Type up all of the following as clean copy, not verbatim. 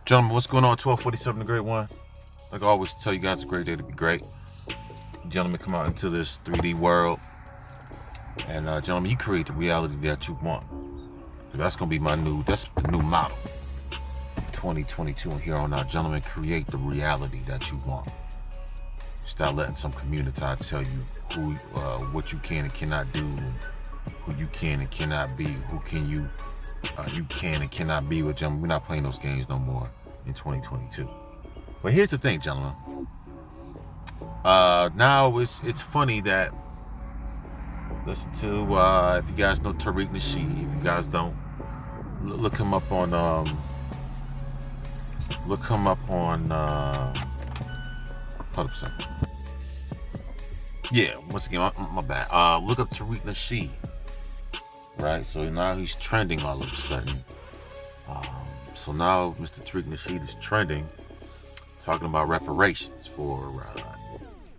Gentlemen, what's going on? 1247 The Great One. Like I always tell you guys, it's a great day to be great. Gentlemen, come out into this 3D world. And gentlemen, you create the reality that you want. That's going to be that's the new model. 2022 and here on out. Gentlemen, create the reality that you want. Stop letting some community tell you what you can and cannot do, who you can and cannot be, who can you can and cannot be with. Gentlemen, we're not playing those games no more in 2022. But here's the thing, gentlemen. Now it's funny that listen to if you guys know Tariq Nasheed. If you guys don't, look him up on hold up a second. Yeah, once again, my bad. Look up Tariq Nasheed. Right, so now he's trending all of a sudden. So now Mr. Tariq Nasheed is trending, talking about reparations for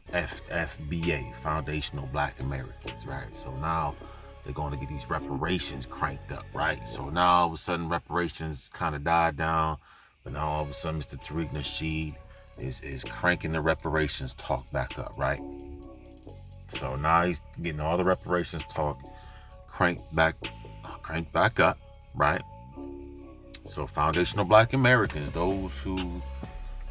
FBA, Foundational Black Americans, right? So now they're going to get these reparations cranked up, right? So now all of a sudden reparations kind of died down, but now all of a sudden Mr. Tariq Nasheed is cranking the reparations talk back up, right? So now he's getting all the reparations talk cranked back up, right? So foundational Black Americans, those who,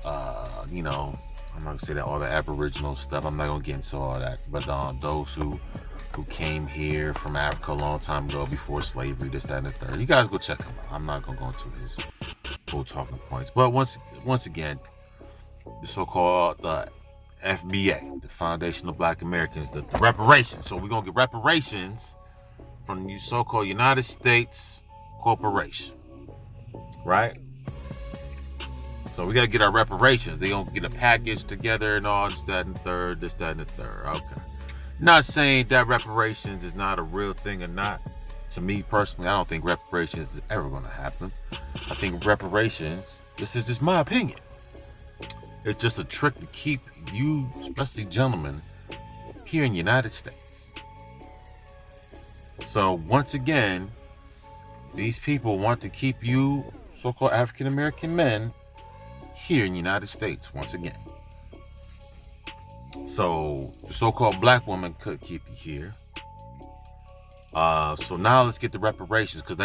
I'm not gonna say that all the Aboriginal stuff. I'm not gonna get into all that. But those who came here from Africa a long time ago before slavery, this, that, and the third. You guys go check him out. I'm not gonna go into his full talking points. But once again, the so-called FBA, the Foundational Black Americans, the reparations. So we're gonna get reparations from the so-called United States corporation, right? So we gotta get our reparations. They gonna get a package together and all this, that, and the third, this, that, and the third. Okay. Not saying that reparations is not a real thing or not. To me personally, I don't think reparations is ever gonna happen. I think reparations, this is just my opinion. It's just a trick to keep you, especially gentlemen, here in the United States. So once again, these people want to keep you, so-called African American men, here in the United States once again. So the so-called black woman could keep you here. So now let's get the reparations, because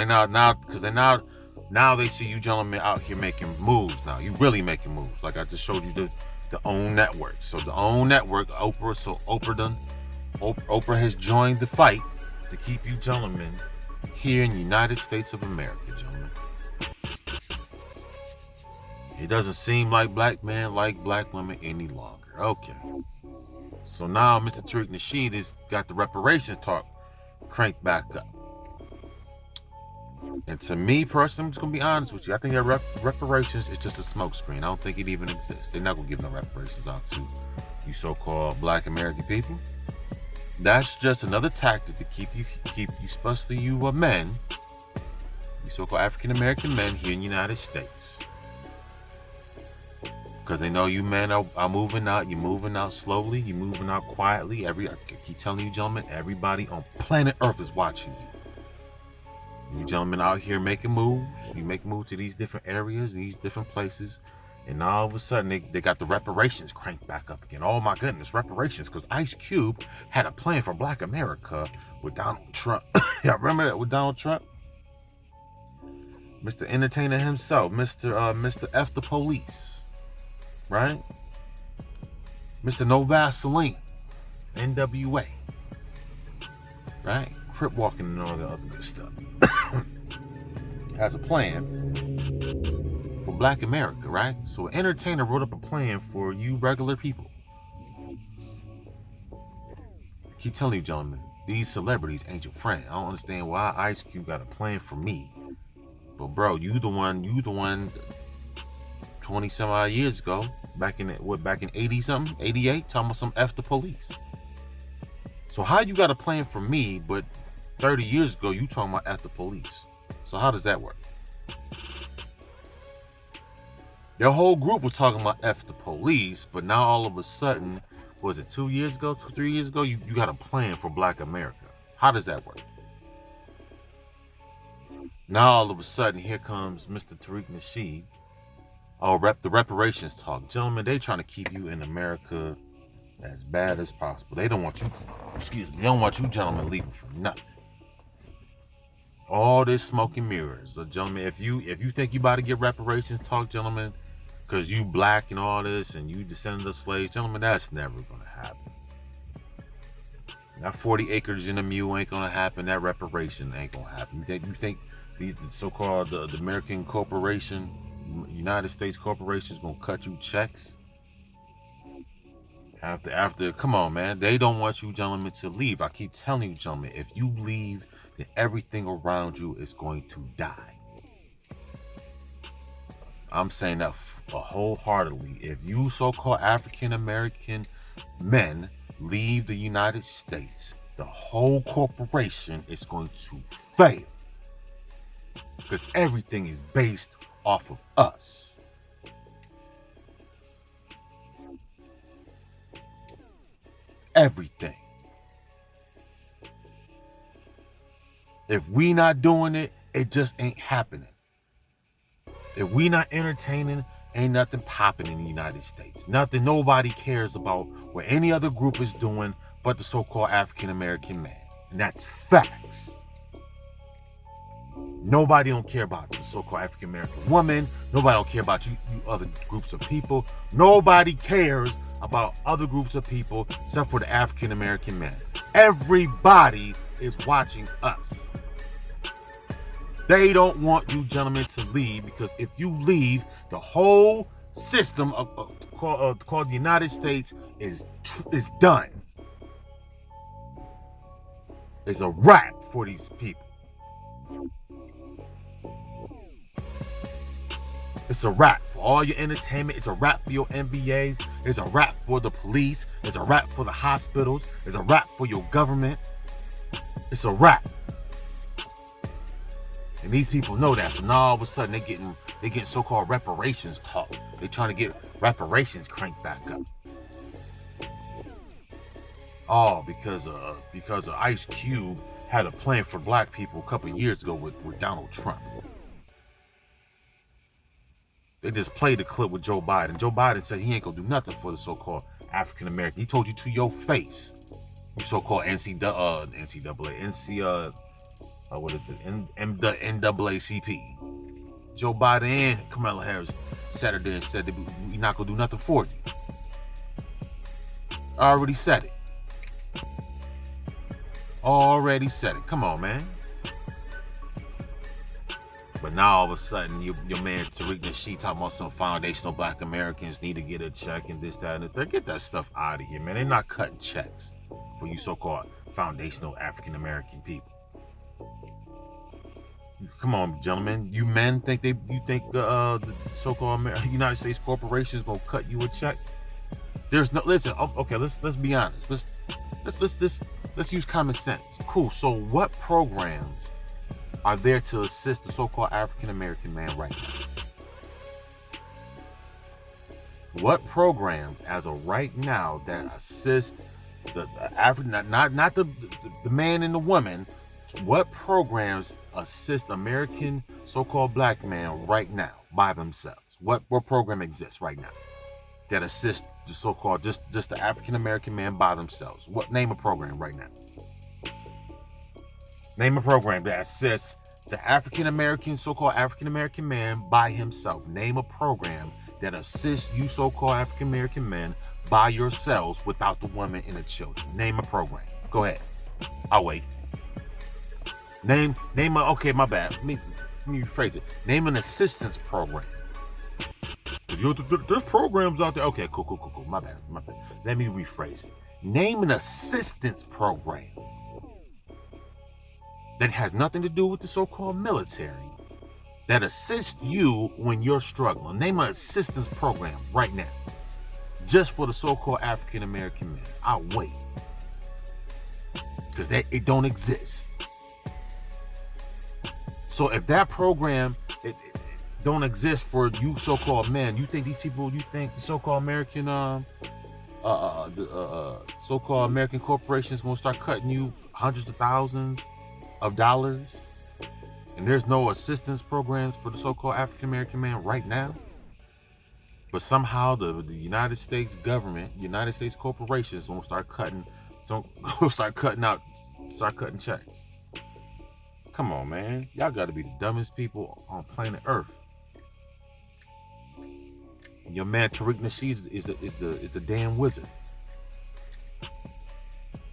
now they see you gentlemen out here making moves. Now you really making moves. Like I just showed you the OWN network. So the OWN network, Oprah has joined the fight to keep you gentlemen here in the United States of America, gentlemen. It doesn't seem like black men like black women any longer. Okay. So now Mr. Tariq Nasheed has got the reparations talk cranked back up. And to me personally, I'm just going to be honest with you. I think that reparations is just a smokescreen. I don't think it even exists. They're not going to give no reparations out to you so-called black American people. That's just another tactic to keep you, especially you men, you so-called African American men here in the United States. Because they know you men are moving out. You're moving out slowly. You're moving out quietly. I keep telling you, gentlemen, everybody on planet Earth is watching you. You gentlemen out here making moves. You make moves to these different areas, these different places. And all of a sudden, they got the reparations cranked back up again. Oh my goodness, reparations. Because Ice Cube had a plan for Black America with Donald Trump. Y'all remember that with Donald Trump? Mr. Entertainer himself, Mr. F the Police. Right? Mr. No Vaseline, NWA. Right? Crip walking and all the other good stuff. Has a plan for Black America, right? So an entertainer wrote up a plan for you regular people. I keep telling you, gentlemen, these celebrities ain't your friend. I don't understand why Ice Cube got a plan for me. But bro, you the one 20 some odd years ago, back in 80 something, 88, talking about some F the police. So how you got a plan for me, but 30 years ago you talking about F the police? So how does that work? Their whole group was talking about F the police, but now all of a sudden, was it 3 years ago, you got a plan for Black America. How does that work? Now all of a sudden, here comes Mr. Tariq Nasheed Oh, the reparations talk. Gentlemen, they trying to keep you in America as bad as possible. They don't want you, they don't want you gentlemen leaving for nothing. All this smoke and mirrors. So gentlemen, if you think you about to get reparations talk, gentlemen, because you black and all this and you descended of slaves, gentlemen, that's never gonna happen. That 40 acres in a mule ain't gonna happen. That reparation ain't gonna happen. You think these so-called the American corporation, United States corporation is gonna cut you checks? After, come on, man. They don't want you gentlemen to leave. I keep telling you, gentlemen, if you leave, then everything around you is going to die. I'm saying that wholeheartedly. If you so-called African American men leave the United States, the whole corporation is going to fail. Because everything is based off of us. Everything. If we not doing it, it just ain't happening. If we not entertaining, ain't nothing popping in the United States. Nothing, nobody cares about what any other group is doing but the so-called African American man. And that's facts. Nobody don't care about the so-called African American woman. Nobody don't care about you other groups of people. Nobody cares about other groups of people except for the African American man. Everybody is watching us. They don't want you gentlemen to leave, because if you leave, the whole system called the United States is done. It's a wrap for these people. It's a wrap for all your entertainment. It's a wrap for your NBAs. It's a wrap for the police. It's a wrap for the hospitals. It's a wrap for your government. It's a wrap. And these people know that. So now all of a sudden they getting so-called reparations talk. They trying to get reparations cranked back up. Oh, because of Ice Cube had a plan for black people a couple of years ago with Donald Trump. They just played the clip with Joe Biden. Joe Biden said he ain't gonna do nothing for the so-called African American. He told you to your face. You so-called what is it? The NAACP. Joe Biden and Kamala Harris sat there and said that we're not gonna do nothing for you. I already said it. Already said it. Come on, man. But now all of a sudden, your man Tariq Nasheed talking about some foundational black Americans need to get a check and this, that, and the third. Get that stuff out of here, man. They're not cutting checks for you so-called foundational African American people. Come on, gentlemen. You men think the so-called United States corporation is gonna cut you a check? There's no. Listen. Okay. Let's be honest. Let's use common sense. Cool. So what programs are there to assist the so-called African American man right now? What programs, as of right now, that assist the African, not the man and the woman? What programs assist American so-called black man right now by themselves? What program exists right now that assists the so-called just the African American man by themselves? Name a program right now? Name a program that assists the African American so-called African American man by himself. Name a program that assists you so-called African American men by yourselves without the women and the children. Name a program. Go ahead. I'll wait. Name okay, my bad. Let me rephrase it. Name an assistance program. There's programs out there. Okay, cool. My bad. Let me rephrase it. Name an assistance program that has nothing to do with the so-called military that assists you when you're struggling. Name an assistance program right now, just for the so-called African American men. I'll wait, because it don't exist. So if that program it don't exist for you so-called men, you think the so-called American so-called American corporations gonna start cutting you hundreds of thousands of dollars, and there's no assistance programs for the so-called African American man right now? But somehow the United States government, United States corporations won't start cutting, start cutting checks. Come on, man. Y'all got to be the dumbest people on planet Earth. Your man Tariq Nasheed is the damn wizard.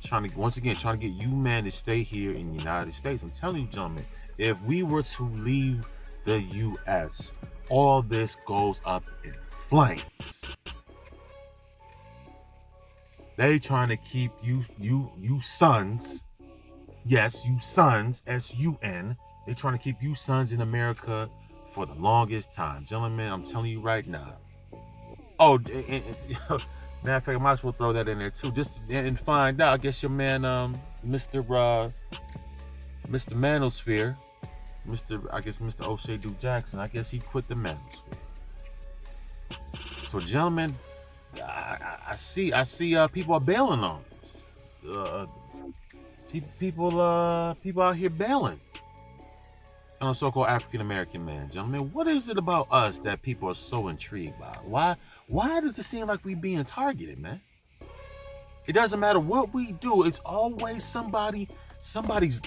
Trying to get you man to stay here in the United States. I'm telling you, gentlemen, if we were to leave the U.S., all this goes up in flames. They trying to keep you sons, yes, you sons, S-U-N. They trying to keep you sons in America for the longest time, gentlemen. I'm telling you right now. Oh, and matter of fact, I might as well throw that in there too, just and find out. I guess your man, Mr. Manosphere, Mr. O'Shea Duke Jackson. I guess he quit the Manosphere. So, gentlemen, I see people are bailing on people out here bailing on a so-called African American man. Gentlemen, what is it about us that people are so intrigued by? Why does it seem like we being targeted, man? It doesn't matter what we do. It's always somebody's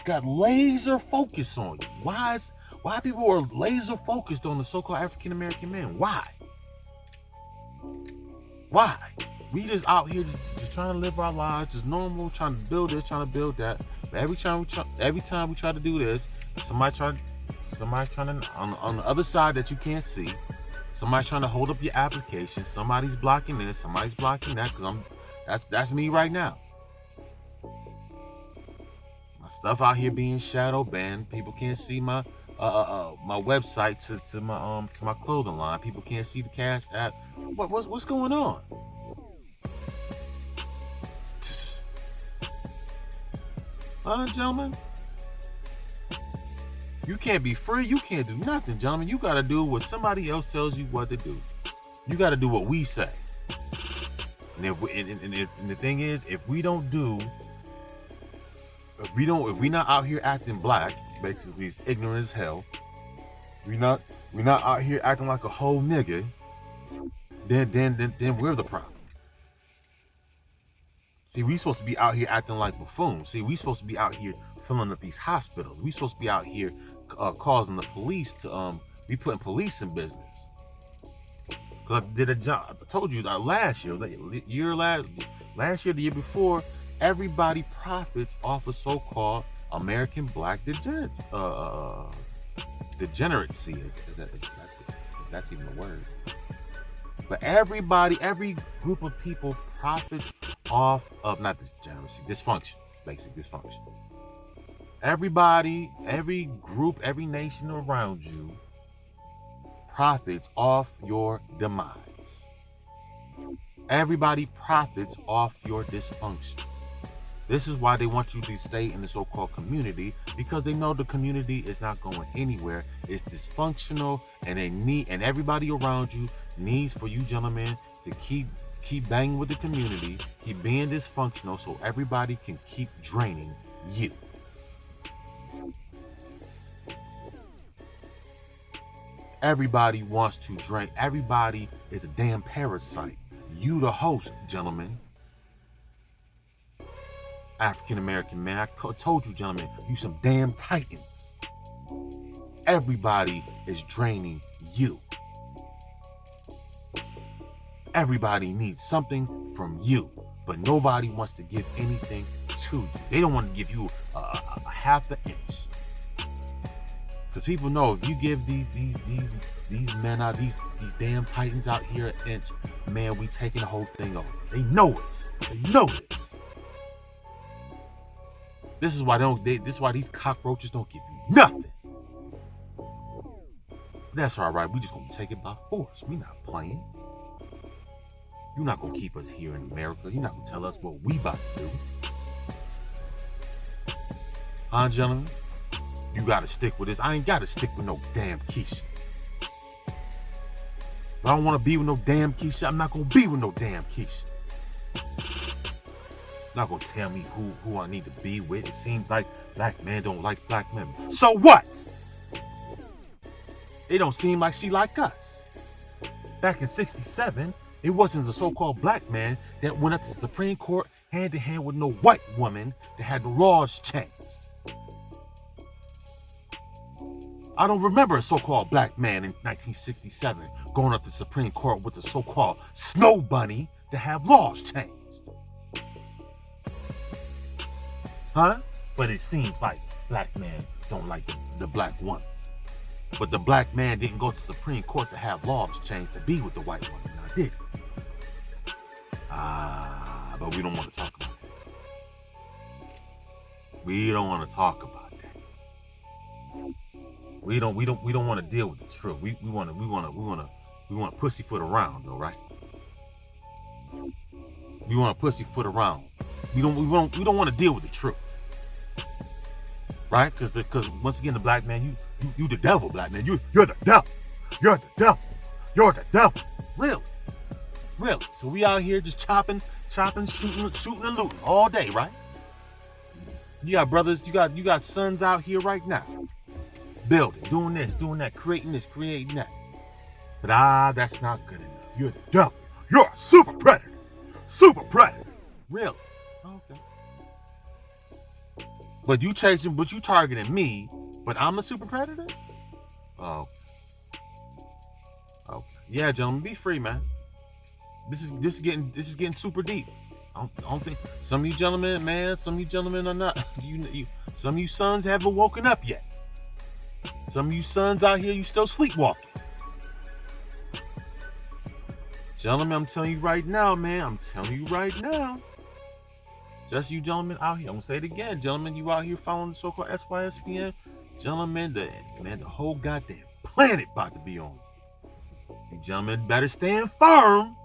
got laser focus on you. Why people are laser focused on the so-called African American man? Why? We just out here just trying to live our lives, just normal, trying to build this, trying to build that. But every time we try to do this, somebody trying to on the other side that you can't see. Somebody's trying to hold up your application. Somebody's blocking this. Somebody's blocking that. That's me right now. My stuff out here being shadow banned. People can't see my website to my clothing line. People can't see the Cash App. What's going on? Gentlemen, you can't be free. You can't do nothing, gentlemen. You got to do what somebody else tells you what to do. You got to do what we say. And the thing is, if we're not out here acting black, basically it's ignorant as hell. We're not out here acting like a whole nigga. Then we're the problem. See, we supposed to be out here acting like buffoons. See, we supposed to be out here filling up these hospitals. We supposed to be out here causing the police to be putting police in business. Cause I did a job. I told you last year, the year before, everybody profits off of so-called American black degeneracy. That's even a word. But every group of people profits off of not degeneracy, dysfunction, basic dysfunction. Everybody, every group, every nation around you profits off your demise. Everybody profits off your dysfunction. This is why they want you to stay in the so-called community, because they know the community is not going anywhere. It's dysfunctional, and everybody around you needs for you gentlemen to keep banging with the community, keep being dysfunctional, so everybody can keep draining you. Everybody wants to drain. Everybody is a damn parasite. You the host, gentlemen. African American man, I told you, gentlemen, you some damn titans. Everybody is draining you. Everybody needs something from you, but nobody wants to give anything to you. They don't want to give you a half an inch. Because people know if you give these men out, these damn titans out here an inch, man, we taking the whole thing over. They know it. They know this. This is why these cockroaches don't give you nothing. But that's all right. We just gonna take it by force. We not playing. You're not gonna keep us here in America. You're not gonna tell us what we about to do. Huh, gentlemen? You gotta stick with this. I ain't gotta stick with no damn Keisha. If I don't wanna be with no damn Keisha, I'm not gonna be with no damn Keisha. Not gonna tell me who I need to be with. It seems like black men don't like black women. So what? It don't seem like she like us. back in 67, it wasn't the so-called black man that went up to the Supreme Court hand to hand with no white woman that had the laws changed. I don't remember a so-called black man in 1967 going up to the Supreme Court with the so-called snow bunny to have laws changed. Huh? But it seems like black man don't like the black woman. But the black man didn't go to the Supreme Court to have laws changed to be with the white woman. Now, did he? But we don't want to talk about that. We don't want to talk about that. We don't want to deal with the truth. We want to pussyfoot around, though, right? We want to pussyfoot around. We don't want to deal with the truth. Right? Because once again, the black man, you the devil, black man. You're the devil. You're the devil. You're the devil. Really? Really? So we out here just chopping, shooting and looting all day, right? You got brothers, you got sons out here right now. Building, doing this, doing that, creating this, creating that. But that's not good enough. You're the devil. You're a super predator. Super predator. Really? Okay. But you targeting me, but I'm a super predator? Oh. Okay. Yeah, gentlemen, be free, man. This is getting super deep. I don't think some of you gentlemen, man, some of you gentlemen are not. Some of you sons haven't woken up yet. Some of you sons out here, you still sleepwalking. Gentlemen, I'm telling you right now, man. I'm telling you right now. Just you gentlemen out here. I'm gonna say it again, gentlemen. You out here following the so-called SYSPN, gentlemen. The whole goddamn planet about to be on. You gentlemen better stand firm.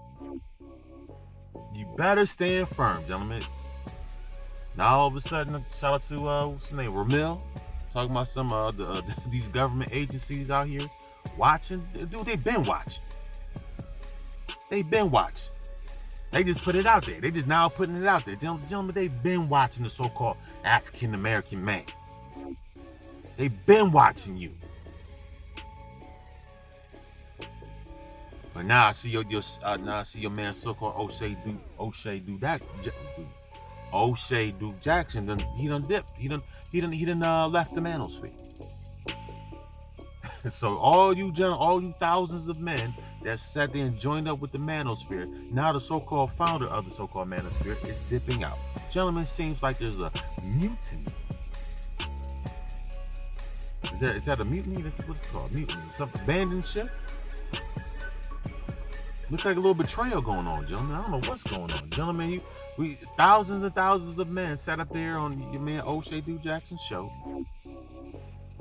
You better stand firm, gentlemen. Now all of a sudden, shout out to what's his name, Ramil, talking about some these government agencies out here watching. Dude, they've been watching. They've been watching. They just put it out there. They just now putting it out there. Gentlemen, they've been watching the so-called African-American man. They've been watching you. But now I see your man so-called O'Shea Duke Jackson. He done dipped. He done left the manosphere. So all you thousands of men that sat there and joined up with the manosphere, now the so-called founder of the so-called manosphere is dipping out. Gentlemen, seems like there's a mutiny. Is that a mutiny? That's what it's called. Mutiny. Some abandoned ship? Looks like a little betrayal going on, gentlemen. I don't know what's going on. Gentlemen, we thousands and thousands of men sat up there on your man O'Shea Duke Jackson's show.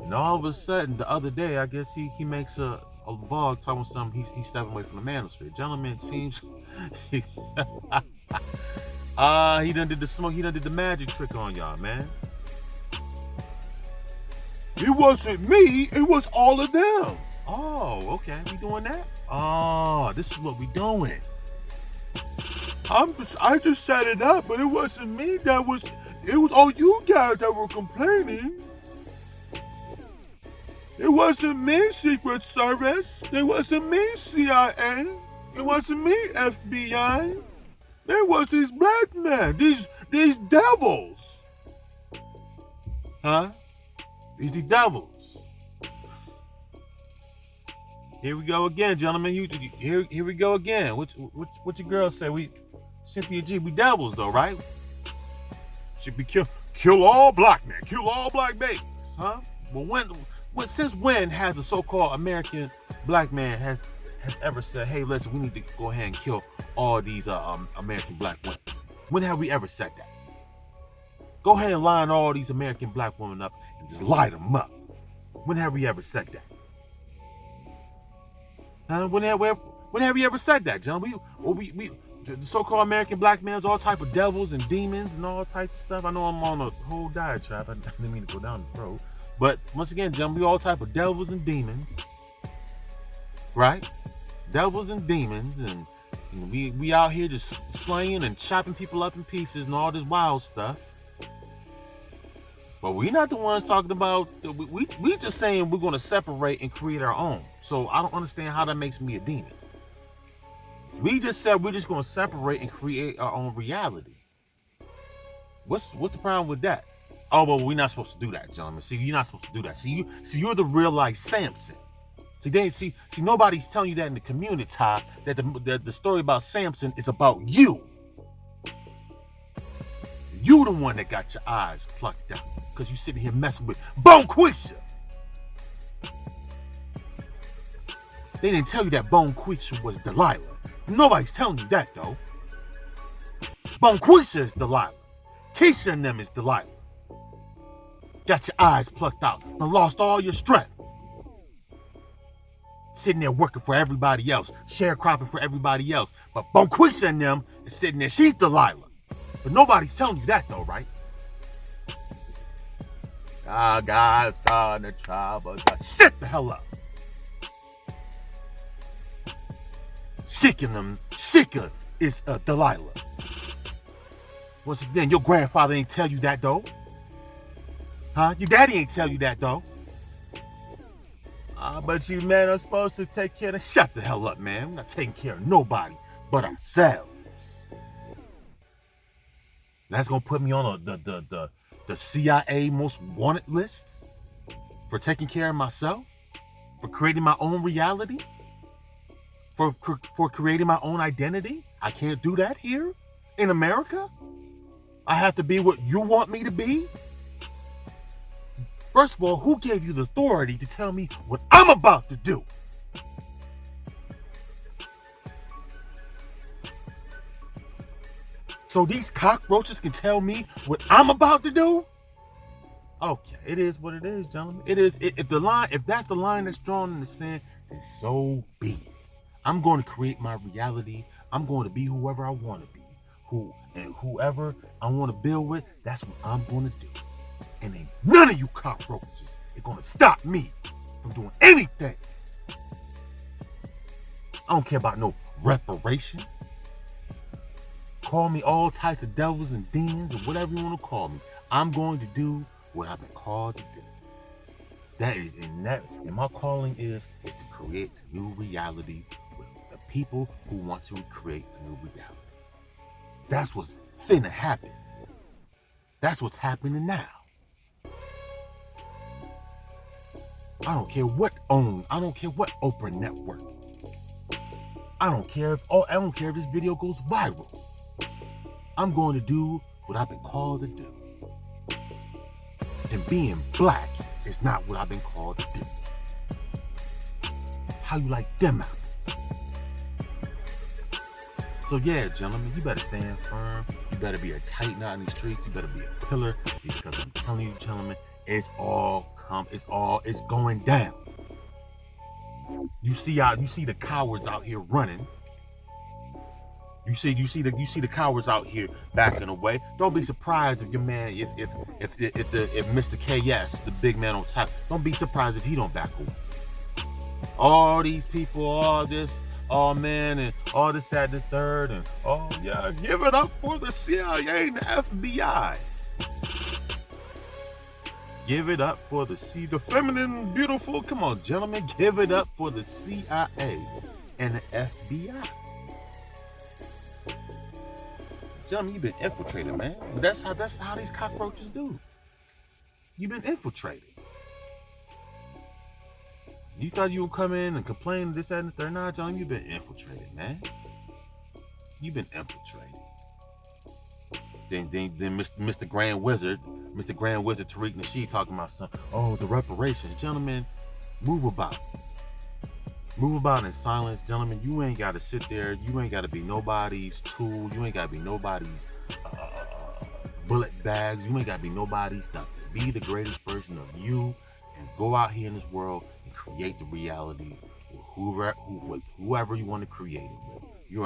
And all of a sudden, the other day, I guess he makes a vlog talking about something. He's stepping away from the manosphere. Gentlemen, it seems he done did the smoke. He done did the magic trick on y'all, man. It wasn't me. It was all of them. Oh, okay. We doing that? Oh, this is what we doing. I just set it up, but it wasn't me. It was all you guys that were complaining. It wasn't me, Secret Service. It wasn't me, CIA. It wasn't me, FBI. It was these black men, these devils. Huh? These devils. Here we go again, gentlemen. Here we go again. What your girl say? Cynthia G, we devils though, right? Should be kill all black men, kill all black babies, huh? Well, since when has a so-called American black man has ever said, hey, listen, we need to go ahead and kill all these American black women? When have we ever said that? Go ahead and line all these American black women up and just light them up. When have we ever said that? When have we ever said that, John? We the so-called American black man's all type of devils and demons and all types of stuff. I know I'm on a whole diatribe. I didn't mean to go down the road. But once again, John, we all type of devils and demons, right? Devils and demons, and we out here just slaying and chopping people up in pieces and all this wild stuff. But we're not the ones talking about. We just saying we're going to separate and create our own. So I don't understand how that makes me a demon. We just said we're just gonna separate and create our own reality. What's the problem with that? Oh, well, we're not supposed to do that, gentlemen. See, you're not supposed to do that. You're the real life Samson. See, nobody's telling you that in the community, that the story about Samson is about you. You the one that got your eyes plucked out because you sitting here messing with Bonquisha. They didn't tell you that Bonquisha was Delilah. Nobody's telling you that, though. Bonquisha is Delilah. Keisha and them is Delilah. Got your eyes plucked out and lost all your strength. Sitting there working for everybody else, sharecropping for everybody else. But Bonquisha and them is sitting there, she's Delilah. But nobody's telling you that, though, right? God's starting to trouble. Shut the hell up. Shika is Delilah. Once again, your grandfather ain't tell you that, though. Huh? Your daddy ain't tell you that, though. But you men are supposed to take care of... Shut the hell up, man. We're not taking care of nobody but ourselves. That's gonna put me on the CIA most wanted list for taking care of myself, for creating my own reality, for creating my own identity. I can't do that here in America. I have to be what you want me to be. First of all, who gave you the authority to tell me what I'm about to do? So these cockroaches can tell me what I'm about to do? Okay, it is what it is, gentlemen. It is. If that's the line that's drawn in the sand, then so be it. I'm going to create my reality. I'm going to be whoever I want to be. Whoever I want to build with, that's what I'm going to do. And ain't none of you cockroaches are going to stop me from doing anything. I don't care about no reparations. Call me all types of devils and demons or whatever you want to call me. I'm going to do what I've been called to do. And my calling is to create a new reality with the people who want to create a new reality. That's what's finna happen. That's what's happening now. I don't care what Oprah network. I don't care if this video goes viral. I'm going to do what I've been called to do. And being black is not what I've been called to do. How you like them apples? So yeah, gentlemen, you better stand firm. You better be a tight knot in the streets. You better be a pillar, because I'm telling you, gentlemen, it's going down. You see the cowards out here running. You see the cowards out here backing away. Don't be surprised if your man, if Mr. KS, the big man on top, don't be surprised if he don't back away. All these people, all this, oh man, and all this, that, and the third, and oh yeah, give it up for the CIA and the FBI. Give it up for the feminine, beautiful. Come on, gentlemen, give it up for the CIA and the FBI. Gentlemen, you've been infiltrated, man. But that's how these cockroaches do. You've been infiltrated. You thought you would come in and complain this, that, and the third. Nah, John, you've been infiltrated, man. You've been infiltrated. Then Mr. Grand Wizard Tariq Nasheed talking about the reparations. Gentlemen, move about. Move about in silence, gentlemen. You ain't got to sit there. You ain't got to be nobody's tool. You ain't got to be nobody's bullet bags. You ain't got to be nobody's nothing. Be the greatest version of you and go out here in this world and create the reality with whoever you want to create it with. You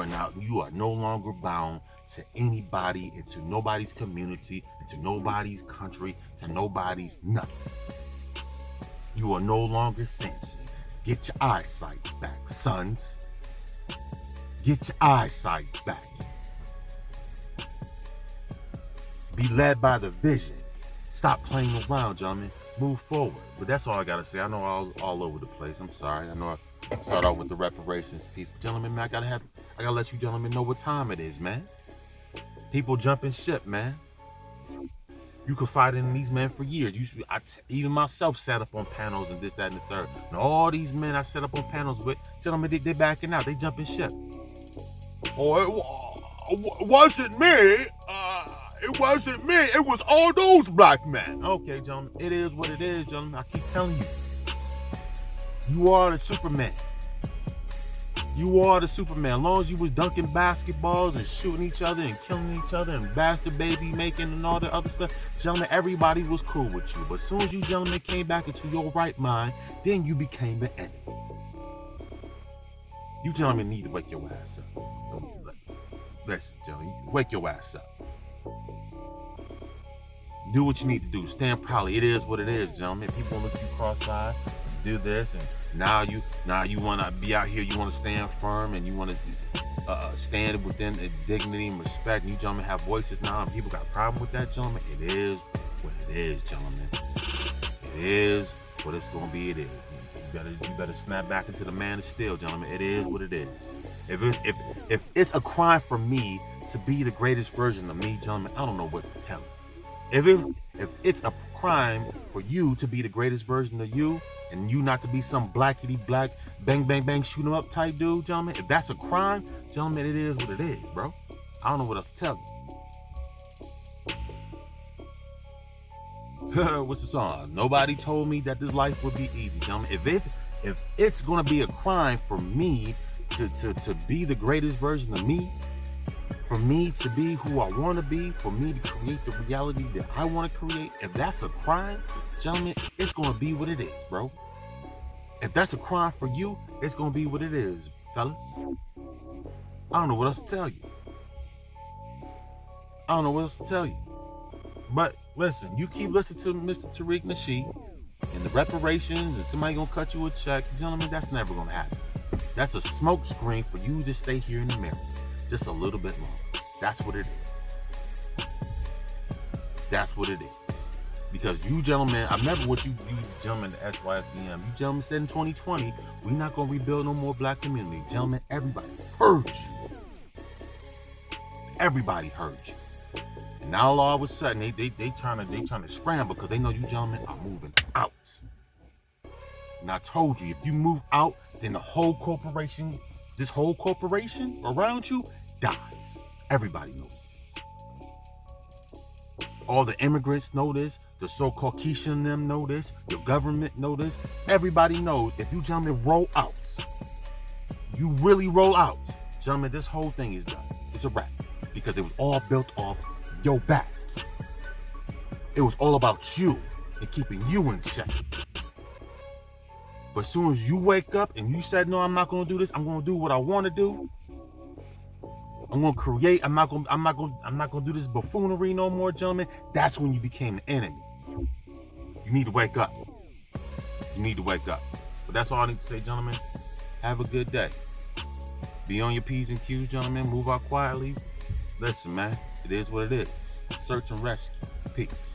are no longer bound to anybody, into nobody's community, into nobody's country, to nobody's nothing. You are no longer Samson. Get your eyesight back, sons. Get your eyesight back. Be led by the vision. Stop playing around, gentlemen. Move forward. But that's all I gotta say. I know I was all over the place. I'm sorry. I know Start off with the reparations piece. Gentlemen, man, I gotta let you gentlemen know what time it is, man. People jumping ship, man. You could fight in these men for years. Even myself sat up on panels and this, that, and the third. And all these men I set up on panels with, gentlemen, they backing out. They jumping ship. Oh, it wasn't me. It wasn't me. It was all those black men. Okay, gentlemen, it is what it is, gentlemen. I keep telling you. You are the Superman. You are the Superman. As long as you was dunking basketballs and shooting each other and killing each other and bastard baby making and all the other stuff, gentlemen, everybody was cool with you. But as soon as you gentlemen came back into your right mind, then you became the enemy. You gentlemen need to wake your ass up. Listen, gentlemen, wake your ass up. Do what you need to do. Stand proudly. It is what it is, gentlemen. People look at you cross-eyed, do this, and now you want to be out here. You want to stand firm, and you want to stand within dignity and respect. And you gentlemen have voices now, and people got a problem with that, gentlemen. It is what it is, gentlemen. It is what it's gonna be. It is. You better snap back into the man of steel, gentlemen. It is what it is. If it's a crime for me to be the greatest version of me, gentlemen, I don't know what to tell you. If it's a crime for you to be the greatest version of you and you not to be some blackity black bang bang bang shoot 'em up type dude, gentlemen, if that's a crime, gentlemen, it is what it is, bro. I don't know what else to tell you. What's the song? Nobody told me that this life would be easy, gentlemen. If it's gonna be a crime for me to be the greatest version of me, for me to be who I want to be, for me to create the reality that I want to create, if that's a crime, gentlemen, it's going to be what it is, bro. If that's a crime for you, it's going to be what it is, fellas. I don't know what else to tell you. But listen, you keep listening to Mr. Tariq Nasheed and the reparations and somebody going to cut you a check, gentlemen, that's never going to happen. That's a smoke screen for you to stay here in America. Just a little bit longer. That's what it is. That's what it is. Because you gentlemen, I remember what you gentlemen, the SYSBM, you gentlemen said in 2020, we're not going to rebuild no more black community. Gentlemen, everybody heard you. Everybody heard you. And now all of a sudden, they trying to scramble because they know you gentlemen are moving out. And I told you, if you move out, then this whole corporation around you dies. Everybody knows. All the immigrants know this. The so-called Keisha and them know this. Your government know this. Everybody knows if you gentlemen roll out, you really roll out, gentlemen, this whole thing is done. It's a wrap. Because it was all built off your back. It was all about you and keeping you in check. But as soon as you wake up and you said, no, I'm not going to do this. I'm going to do what I want to do. I'm going to create. I'm not going to do this buffoonery no more, gentlemen. That's when you became an enemy. You need to wake up. But that's all I need to say, gentlemen. Have a good day. Be on your P's and Q's, gentlemen. Move out quietly. Listen, man. It is what it is. Search and rescue. Peace.